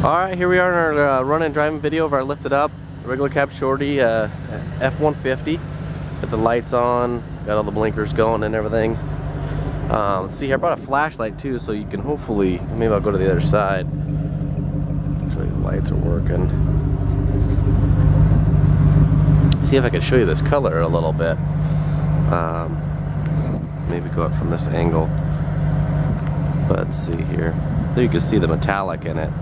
Alright, here we are in our run and driving video of our lifted up regular cab shorty F-150. Got the lights on, got all the blinkers going and everything. Let's see here, I brought a flashlight too, so you can hopefully, maybe I'll go to the other side. Show you the lights are working. See if I can show you this color a little bit. Maybe go up from this angle. But let's see here. There you can see the metallic in it.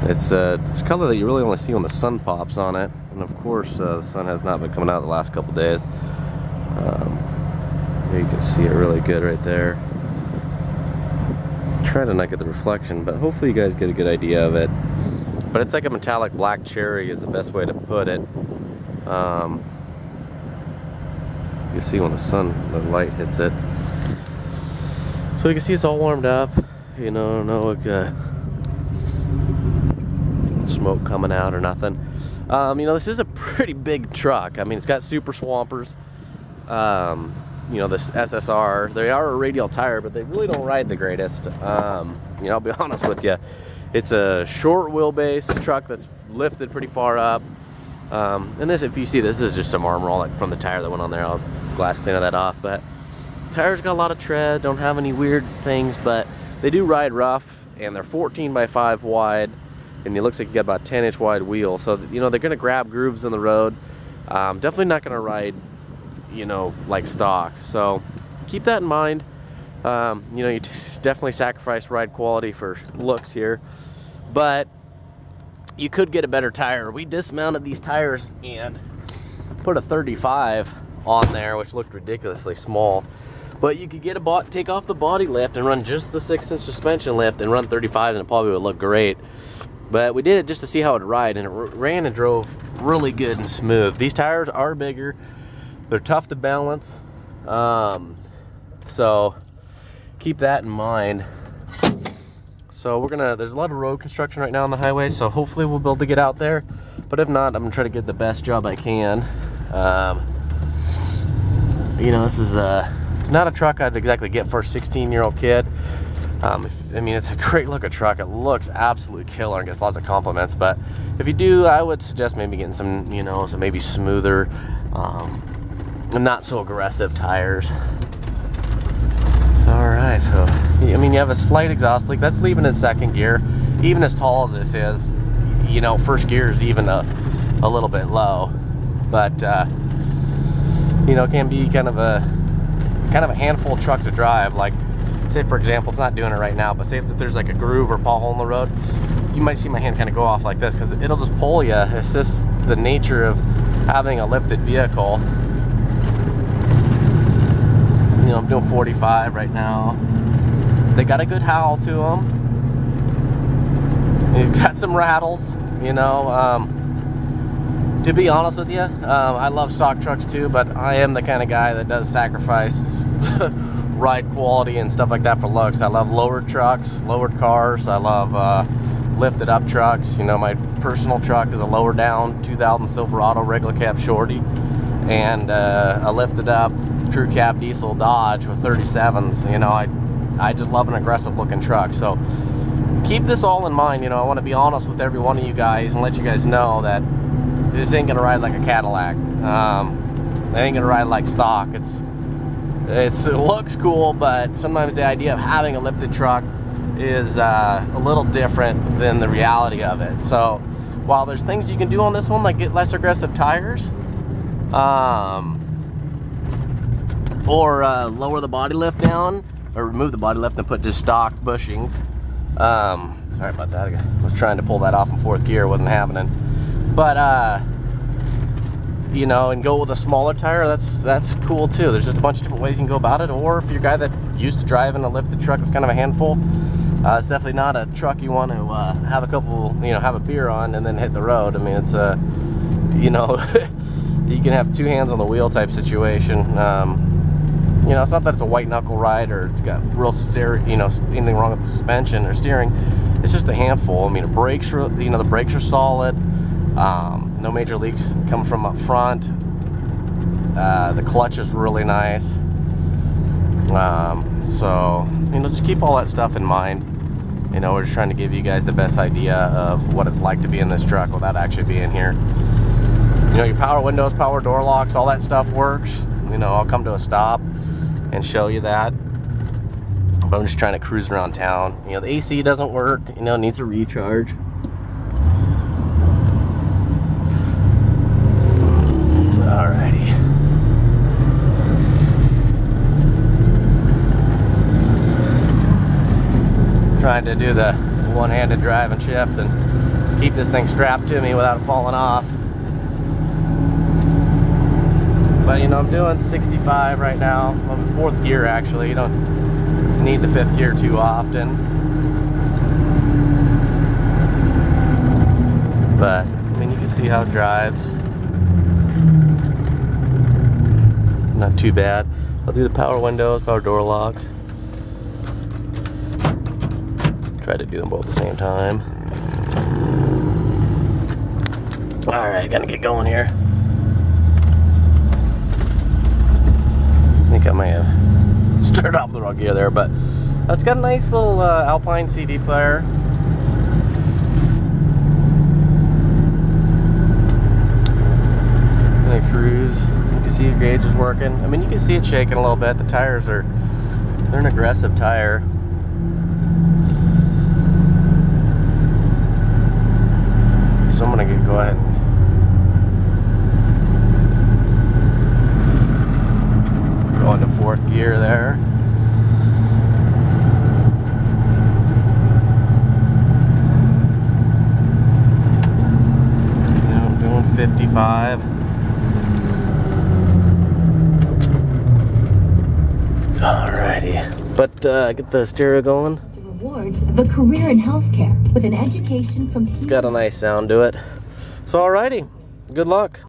It's a color that you really only see when the sun pops on it, and of course the sun has not been coming out the last couple days. Here you can see it really good right there. Try to not get the reflection, but hopefully you guys get a good idea of it. But it's like a metallic black cherry is the best way to put it. You can see when the light hits it. So you can see it's all warmed up. You know, no smoke coming out or nothing. You know, this is a pretty big truck. I mean, it's got super swampers. You know, this SSR, they are a radial tire, but they really don't ride the greatest. You know, I'll be honest with you. It's a short wheelbase truck that's lifted pretty far up. And this, if you see, this is just some armor all from the tire that went on there. I'll glass clean that off. But tires got a lot of tread, don't have any weird things, but they do ride rough, and they're 14x5 wide, and it looks like you got about 10-inch wide wheels. So, you know, they're going to grab grooves in the road. Definitely not going to ride, you know, like stock. So keep that in mind. You know, you definitely sacrifice ride quality for looks here, but you could get a better tire. We dismounted these tires and put a 35 on there, which looked ridiculously small. But you could get take off the body lift and run just the 6-inch suspension lift and run 35, and it probably would look great. But we did it just to see how it would ride, and it ran and drove really good and smooth. These tires are bigger. They're tough to balance. So keep that in mind. So there's a lot of road construction right now on the highway, so hopefully we'll be able to get out there. But if not, I'm gonna try to get the best job I can. You know, this is not a truck I'd exactly get for a 16-year-old kid. I mean, it's a great looking truck. It looks absolutely killer and gets lots of compliments. But if you do, I would suggest maybe getting some, you know, some maybe smoother, and not so aggressive tires. All right, so I mean, you have a slight exhaust leak. That's leaving in second gear. Even as tall as this is, you know, first gear is even a little bit low. But you know, it can be kind of a handful truck to drive. Like, say for example, it's not doing it right now, but say that there's like a groove or pothole in the road, you might see my hand kind of go off like this because it'll just pull you. It's just the nature of having a lifted vehicle. You know, I'm doing 45 right now. They got a good howl to them. He's got some rattles, you know. To be honest with you, I love stock trucks too, but I am the kind of guy that does sacrifice ride quality and stuff like that for looks. I love lowered trucks, lowered cars. I love lifted up trucks. You know, my personal truck is a lower down 2000 Silverado regular cab shorty, and a lifted up crew cab diesel Dodge with 37s. You know, I just love an aggressive looking truck. So keep this all in mind. You know, I want to be honest with every one of you guys and let you guys know that this ain't gonna ride like a Cadillac. It ain't gonna ride like stock. It looks cool, but sometimes the idea of having a lifted truck is a little different than the reality of it. So while there's things you can do on this one, like get less aggressive tires, or lower the body lift down, or remove the body lift and put just stock bushings. Sorry about that. I was trying to pull that off in fourth gear, wasn't happening. But you know, and go with a smaller tire, that's cool too. There's just a bunch of different ways you can go about it. Or if you're a guy that used to driving a lifted truck, it's kind of a handful. It's definitely not a truck you want to have a couple, you know, have a beer on and then hit the road. I mean, it's a, you know, you can have two hands on the wheel type situation. You know, it's not that it's a white knuckle ride or it's got real you know, anything wrong with the suspension or steering. It's just a handful. I mean, the brakes are, you know, the brakes are solid. No major leaks come from up front. The clutch is really nice. So, you know, just keep all that stuff in mind. You know, we're just trying to give you guys the best idea of what it's like to be in this truck without actually being here. You know, your power windows, power door locks, all that stuff works. You know, I'll come to a stop and show you that. But I'm just trying to cruise around town. You know, the AC doesn't work, you know, it needs a recharge. Alrighty. Trying to do the one-handed drive and shift and keep this thing strapped to me without it falling off. But you know, I'm doing 65 right now. I'm in 4th gear actually. You don't need the 5th gear too often. But I mean, you can see how it drives. Not too bad. I'll do the power windows, power door locks. Try to do them both at the same time. Alright, gonna get going here. I think I might have started off the wrong gear there, but it's got a nice little Alpine CD player. Gonna cruise. You can see the gauge is working. I mean, you can see it shaking a little bit. The tires they're an aggressive tire. So I'm gonna go ahead and go into 4th gear there. Now I'm doing 55. Alrighty, but get the stereo going. Rewards of a career in healthcare with an education from. It's got a nice sound to it. So alrighty, good luck.